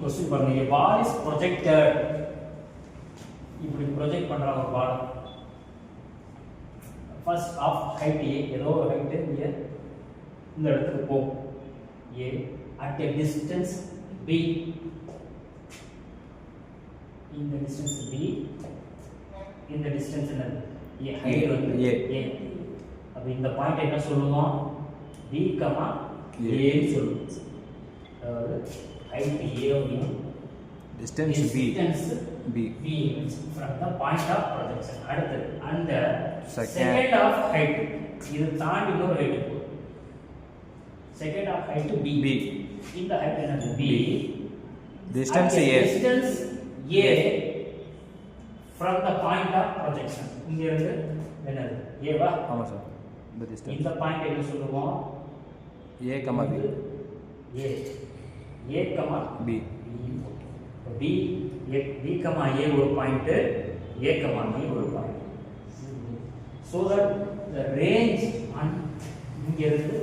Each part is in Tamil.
கொஸ்டின் பாருங்க, a ball is projected. இப்படி ப்ரொஜெக்ட் பண்ற ஒரு ball first of height a, ஏதோ ஒரு ஹைட் இங்க இந்த இடத்துக்கு போகும் a at a distance b. இந்த டிஸ்டன்ஸ் b, இந்த டிஸ்டன்ஸ் என்னது a, ஹைட் வந்து a. அப்ப இந்த பாயிண்ட் என்ன சொல்லுவோம், b, a ன்னு சொல்லுவோம். அதாவது height a ஓடியும் distance b from the point of projection. அடுத்து அந்த second of height, இது தாண்டி இன்னொரு height போகுது. second of height b. இந்த height என்னது b, distance a from the point of projection. இங்க இருந்து என்னது a வா? ஆமா சார். இந்த distance இந்த பாயிண்ட் என்ன சொல்லுவோம், a, b. b a ஒரு பாயிண்ட், a b ஒரு point. so that the range on இங்க இருந்து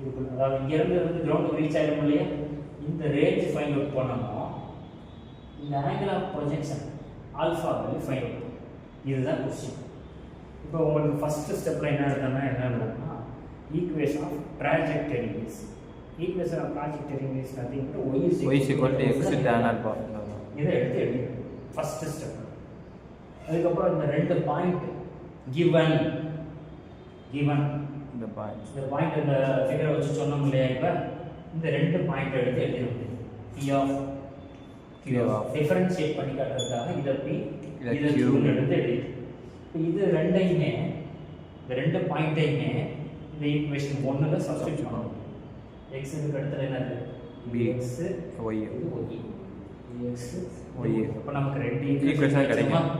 இது, அதாவது இங்க இருந்து கிரவுண்ட் ரீச் ஆயிடும் இல்லையா, இந்த ரேஞ்ச் ஃபைண்ட் அவுட் பண்ணணும். இந்த angle of projection alpha value find out. இதுதான் கொஸ்டின். இப்போ உங்களுக்கு ஃபர்ஸ்ட் ஸ்டெப்ல என்ன எழுதணும்னா equation of trajectory is. Equation of trajectory is nothing but y is equal to x tan alpha. இதை எடுத்து எழுதி ஃபர்ஸ்ட் ஸ்டெப். அதுக்கப்புறம் இந்த ரெண்டு பாயிண்ட் given இந்த பாயிண்ட் இந்த ஃபிகரை வச்சு சொன்னோம் இல்லையா, இப்போ இந்த ரெண்டு பாயிண்ட் எடுத்து எழுதிடும். p of டிஃபரன்ஷியேட் பண்ணி காட்டுறதுக்காக இதை p இதை q ன்னு எடுத்து எழுதி. இது ரெண்டையுமே, இந்த ரெண்டு பாயிண்டையுமே இந்த ஈக்குவேஷன் 1ல சப்ஸ்டிட்யூட் பண்ணணும். x க்கு அடுத்து என்னது b, x y, x y. அப்ப நமக்கு ரெண்டு ஈக்குவேஷன் கிடைக்கும்.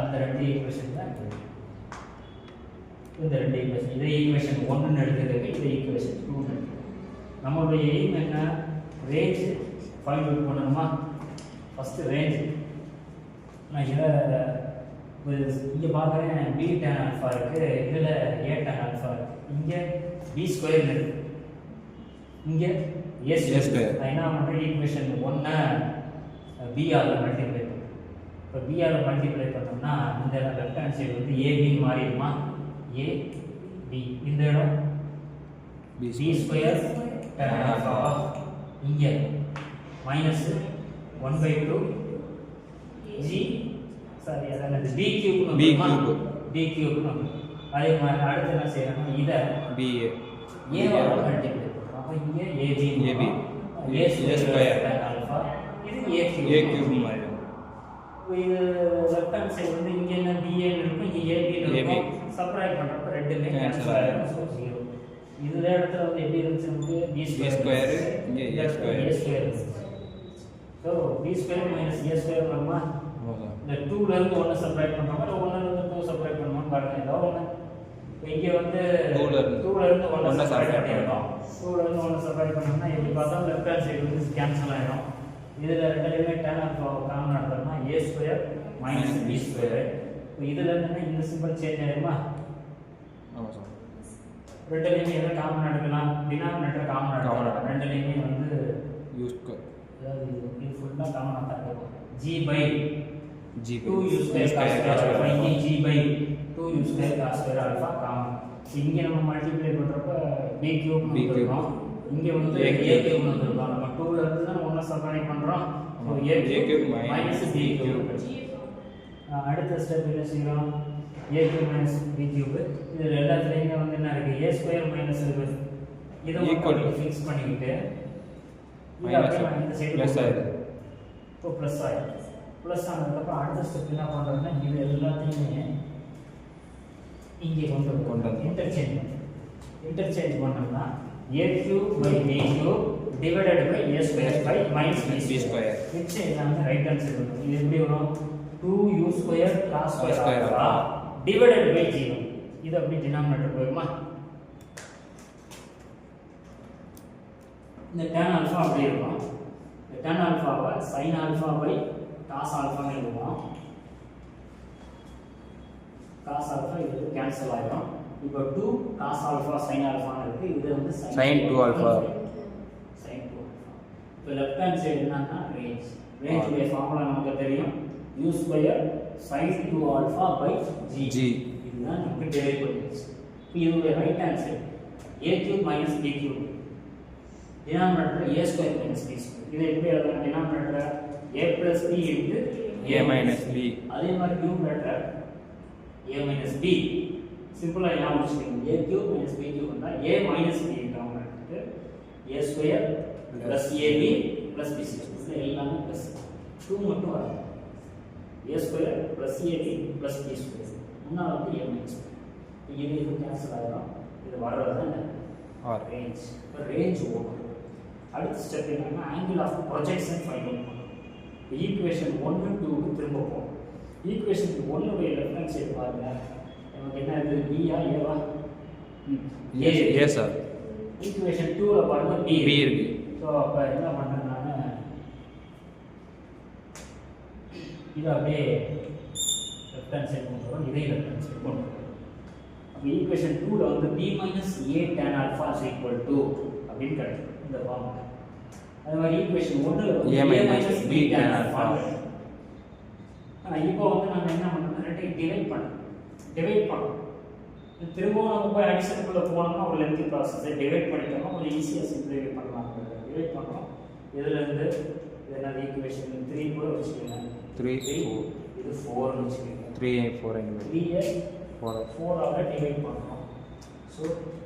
அந்த ரெண்டு ஈக்குவேஷன் தான் இந்த ரெண்டு ஈக்குவேஷன். இதை ஈக்குவேஷன் 1 ன்னு எடுத்துக்கிட்டு இதை ஈக்குவேஷன் 2 ன்னு எடுத்துக்கிட்டு நம்மளுடைய எய்ம் என்ன, ரேஞ்ச் ஃபைண்ட் அவுட் பண்ணணுமா. ஃபர்ஸ்ட் ரேஞ்ச் நான் இதை இங்கே பார்க்குறேன், b tan alpha இருக்கு, இதில் a tan alpha இருக்கு, இங்கே b ஸ்கொயர் இருக்கு, இங்கே a ஸ்கொயர். நான் என்ன பண்ணுறேன், ஈக்குவேஷன் 1 b ஆல் மல்டிப்ளை பண்ணுறேன். இப்போ b ஆல் மல்டிப்ளை பண்ணோம்னா இந்த லெஃப்ட் ஹேண்ட் சைடு வந்து ab மாறிடுமா, a b. இந்த இடம் b ஸ்கொயர் tan alpha, இங்கே மைனஸ் 1/2 g சாரி அதாவது d கியூப் b கியூப் அதே மாதிரி அடுத்து என்ன செய்யணும், இதை b a ஆல் மல்டிப்ளை பண்ணுறோம். அப்போ இங்கே ab a square tan alpha, இது a கியூப் மாதிரி. இது லெஃப்ட் ஹேண்ட் சைடு வந்து இங்கே என்ன b a இருக்கும், இங்கே ab இருக்கும். சப்ட்ராக்ட் பண்றப்ப ரெண்டுமே கேன்சல் ஆயிடும். சோ 0. இந்த இடத்துல வந்து எப்படி இருந்துச்சு, நமக்கு b ஸ்கொயர் இங்கே a square. So b square minus a square வருமா. இந்த 2 ல இருந்து 1 சப்ட்ராக்ட் பண்றோம், இல்ல 1 ல இருந்து 2 சப்ட்ராக்ட் பண்ணுவோம் பாருங்க. ஏதோ ஒண்ணு இங்க வந்து 2 ல இருந்து 1 சப்ட்ராக்ட் பண்ணிரோம். 2 ல இருந்து 1 சப்ட்ராக்ட் பண்ணோம்னா எப்படி பார்த்தா லெஃப்ட் ஹேண்ட் சைடு வந்து கேன்சல் ஆயிடும். இதுல ரெண்டுலயுமே tan alpha காமன் எடுத்தோம்னா a square minus b square. இதுல இருந்து இந்த சிம்பல் சேஞ்ச் ஆயிருமா. ஆமா சார். ரெண்டுலயுமே எதை காமன் எடுக்கலாம், டினாமினேட்டர் காமன் எடுக்கலாம். ரெண்டுலயுமே வந்து u ஸ்கொயர், அதாவது இது ஃபுல்லா காமனா தான் இருக்கும். g by g 2 u square cos square alpha, இங்க g by 2 u square cos square alpha common. இங்க நம்ம மல்டிப்ளை பண்றப்ப b cube வந்துரும், இங்க வந்து a cube வந்துரும். நம்ம 2 ல இருந்து தான் 1 சப்ட்ராக்ட் பண்றோம். So a cube minus b cube. அடுத்த ஸ்டெப் என்ன செய்றோம், a cube minus b cube. இது எல்லாத்துலயுமே வந்து என்ன இருக்கு, a square minus இருக்கு. இத மட்டும் ஃபிக்ஸ் பண்ணிக்கிட்டு மைனஸ் இந்த சைடு பிளஸ் ஆயிடும். இப்போ பிளஸ் ஆயிடும். பிளஸ் ஆனதுக்கு அப்புறம் அடுத்த ஸ்டெப் என்ன பண்றோம்னா இது எல்லாத்தையுமே இங்கே கொண்டு வந்து இன்டர்சேஞ்ச் பண்ணோம்னா a cube by b cube divided by a square by minus b square. which எல்லாமே ரைட் ஹேண்ட் சைடு வரும். இது எப்படி வரும், 2u square cos square alpha divided by 0. இது அப்படி டினாமினேட்டர் போய்மா. இந்த tan alpha அப்படி இருக்கும். இந்த tan alpha why sin alpha by cos alpha ன்னு எழுதுவோம். cos alpha இது கேன்சல் ஆயிடும். இப்போ 2 cos alpha sin alpha ன்னு இருக்கு. இது வந்து sin 2 alpha sin 2 alpha. இப்போ லெஃப்ட் ஹேண்ட் சைடு என்னன்னா ரேஞ்ச் உடைய ஃபார்முலா நமக்கு தெரியும் u square sin 2 alpha by g இதுதான் நமக்கு டெரைவ் பண்ணிருச்சு. இப்போ இதோட right hand side a cube minus b cube denominator a square minus b square இதை எப்படி எழுதலாம் denominator a plus b into a minus b அதே மாதிரி நியூமரேட்டர் a minus b சிம்பிளா ஞாபகம் வச்சுக்கோங்க a cube minus b cube வந்தா a minus b denominator a square plus ab plus b square இது எல்லாமே பிளஸ் 2 மட்டும் வரும் a square plus ab plus b square முன்னால வந்து a minus b இது கேன்சல் ஆயிடும் இது வர்றது r ரேஞ்ச் இப்போ ரேஞ்ச் ஓவர் அடுத்த ஸ்டெப் என்னன்னா angle of projection find out பண்ணணும். ஈக்குவேஷன் 1 2 க்கு திரும்ப போகும். ஈக்குவேஷன் 1 உடைய லெஃப்ட் ஹேண்ட் சைடு பாருங்க நமக்கு என்ன இருக்கு b ஆ a வா a சார் ஈக்குவேஷன் 2 ல பாருங்க b இருக்கு. சோ அப்ப என்ன பண்றேன் நான் இது அப்படியே லெஃப்ட் ஹேண்ட் சைடு கொண்டு வரேன் இதை லெஃப்ட் ஹேண்ட் சைடு கொண்டு வரேன். அப்ப ஈக்குவேஷன் 2 ல வந்து b a tan alpha அப்படின்னு கிடைக்கும் இந்த ஃபார்முலா. அதே மாதிரி ஈக்குவேஷன் 1 ல a minus b tan alpha இப்போ வந்து நாம என்ன பண்ணனும் ரெண்டையும் டிவைட் பண்ணனும். திரும்பவும் நம்ம போய் அடிஷனுக்குள்ள போனோம்னா ஒரு லென்த்தி ப்ராசஸ் டிவைட் பண்ணிட்டோம்னா கொஞ்சம் ஈஸியா சிம்பிளிஃபை பண்ணலாம். டிவைட் பண்றோம் இதுல இருந்து இது என்ன ஈக்குவேஷன் 3 கூட வச்சுக்கோங்க 3 4 இது 4 னு வச்சுக்கோங்க 3 4 3 4 ஆல டிவைட் பண்றோம். சோ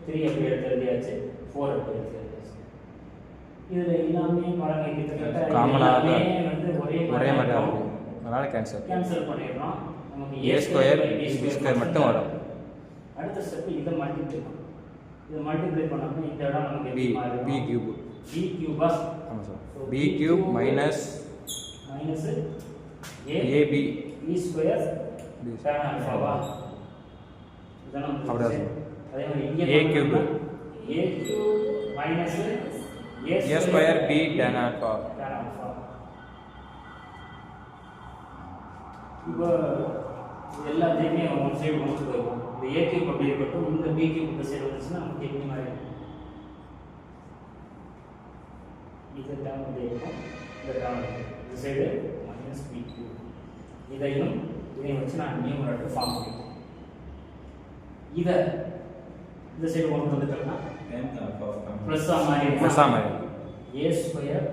3 எப்படி எழுதியாச்சு 4 எப்படி எழுதியாச்சு. இதுல எல்லாமே பாருங்க கிட்டத்தட்ட காமனா வந்து ஒரே மாதிரி இருக்கும். அதனால கேன்சல் பண்ணிடுறோம். நமக்கு a ஸ்கொயர் b ஸ்கொயர் மட்டும் வரும். அடுத்த ஸ்டெப் இத மல்டிப்ளை பண்ணனும். இத மல்டிப்ளை பண்ணோம்னா இந்த இடம் நமக்கு b கியூப் b கியூபா ஆமா sir b cube minus a b b square tan ஆல்பாவா இதெல்லாம் அப்படியே அதே மாதிரி இங்க a cube minus a square b tan alpha இப்போ எல்லாத்தையுமே ஒன் சைடு கொண்டு போயிடும். இந்த a கியூப் அப்படி இருக்கட்டும் இந்த b கியூப் இந்த சைடு வந்துச்சுன்னா நமக்கு எப்படி மாதிரி இது டேர்ம் அப்படியே இருக்கும் இந்த டேர்ம் இந்த சைடு மைனஸ் b கியூப் இதையும் வச்சு நான் நியூமரேட்டர் ஃபார்ம் பண்ணிக்கிறேன். இதை இந்த சைடு கொண்டு வந்துட்டோம்னா ப்ளஸ் ஆ மாதிரி a square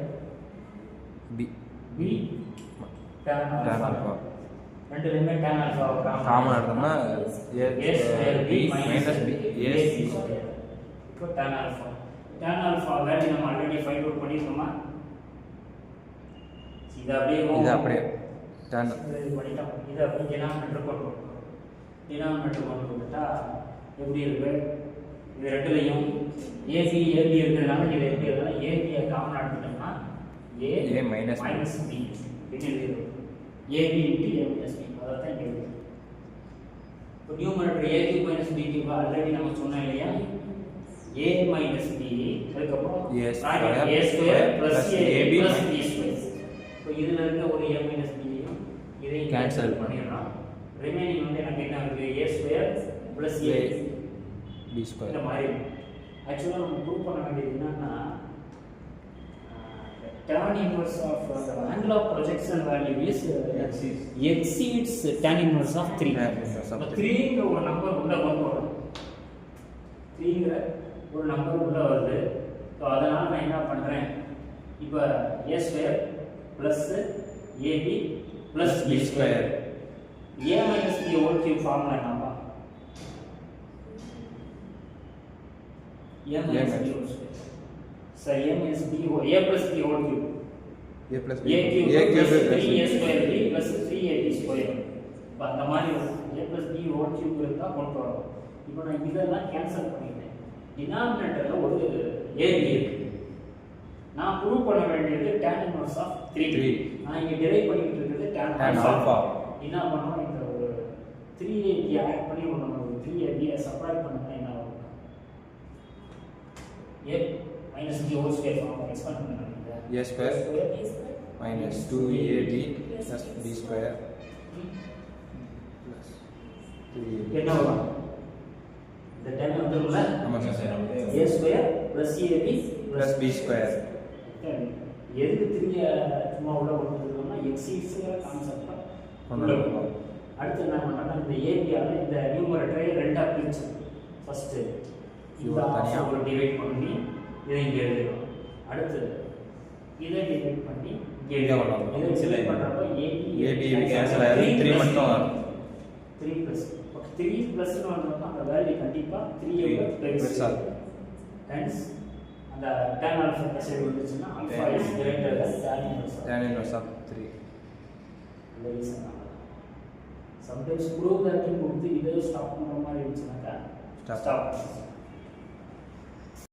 b tan alpha ரெண்டுலயுமே tan ஆல்பா காமன் எடுத்தோம்னா a square b minus b a square இப்போ tan ஆல்பா வேல்யூ நம்ம ஆல்ரெடி ஃபைண்ட் அவுட் பண்ணிட்டோமா. இது அப்படியே tan பண்ணிட்டோம். இது அப்படியே டினாமினேட்டர் கொண்டு வந்துட்டா எப்படி இருக்கு இது ரெண்டுலயும் ac ab இருக்குறதுனால இது எப்படி இருக்குன்னா ab ஐ காமன் எடுத்துட்டோம்னா a மைனஸ் b இது எழுதிரும் ab into a minus b அத தான் இங்க இருக்கு. இப்போ numerator a cube minus b cube already நம்ம சொன்னோம் இல்லையா a minus b அதுக்கு அப்புறம் a square plus ab plus b square. இப்போ இதுல இருக்க ஒரு a minus b யும் இதையும் கேன்சல் பண்ணிடலாம். ரிமைனிங் வந்து எனக்கு என்ன இருக்கு a square plus a b square இந்த மாதிரி. ஆக்சுவலா நம்ம ப்ரூவ் பண்ண வேண்டியது என்னன்னா tan inverse of the angle of projection value is exceeds tan inverse of 3. அப்ப 3 ங்கற ஒரு நம்பர் உள்ள வரும். 3 ங்கற ஒரு நம்பர் உள்ள வருது. சோ அதனால நான் என்ன பண்றேன் இப்போ a square plus ab plus b square a minus b whole cube formula என்னப்பா a minus b whole square. So a minus b whole a plus b whole cube a plus b a cube plus 3a square b plus 3ab square. இப்போ அந்த மாதிரி a plus b whole cube இருந்தா கொண்டு வரோம். இப்போ நான் இதெல்லாம் கேன்சல் பண்ணிட்டேன். டினாமினேட்டர்ல ஒரு ab இருக்கு. நான் ப்ரூவ் பண்ண வேண்டியது tan inverse of 3. நான் இங்க டிரைவ் பண்ணிட்டு இருக்கிறது tan alpha. என்ன பண்ணனும் இந்த ஒரு 3ab ஆட் பண்ணி ஒரு 3ab சப்ட்ராக்ட் பண்ணா என்ன ஆகும் a minus b whole square form expand பண்ணனும். a square minus 2ab plus b square plus 3ab என்ன வரும் இந்த டைம் வந்துரும்ல ஆமா sir a square plus ab plus b square எதுக்கு திரும்ப சும்மா உள்ள கொண்டு வந்துருக்கோம்னா எக்ஸிஸ்ங்கிற கான்செப்டை உள்ள கொண்டு அடுத்து என்ன பண்ணாங்கன்னா இந்த ஏபியாவில் இந்த நியூமரேட்டரை ரெண்டாக பிரிச்சு ஃபஸ்ட்டு இந்த தனியாக ஒரு டிவைட் பண்ணி இதை இங்கே எழுதிடும். அடுத்து இதை டிவைட் பண்ணி இங்கே எழுதணும். இதை டிவைட் பண்ணுறப்ப ஏபி கேன்சல் ஆகி 3 மட்டும் வரும். 3 ப்ளஸ் 3 ப்ளஸ்ன்னு வந்தோம்னா அந்த வேல்யூ கண்டிப்பாக 3 பெருசாக ஹென்ஸ் அந்த tan alpha மெசேஜ் வந்துச்சுன்னா alpha is greater than tan inverse of 3. அந்த ரீசன் சம்டைம்ஸ் ப்ரூவ் தட்னு கொடுத்து இதை ஸ்டாப் பண்ணுற மாதிரி இருந்துச்சுனாக்கா ஸ்டாப்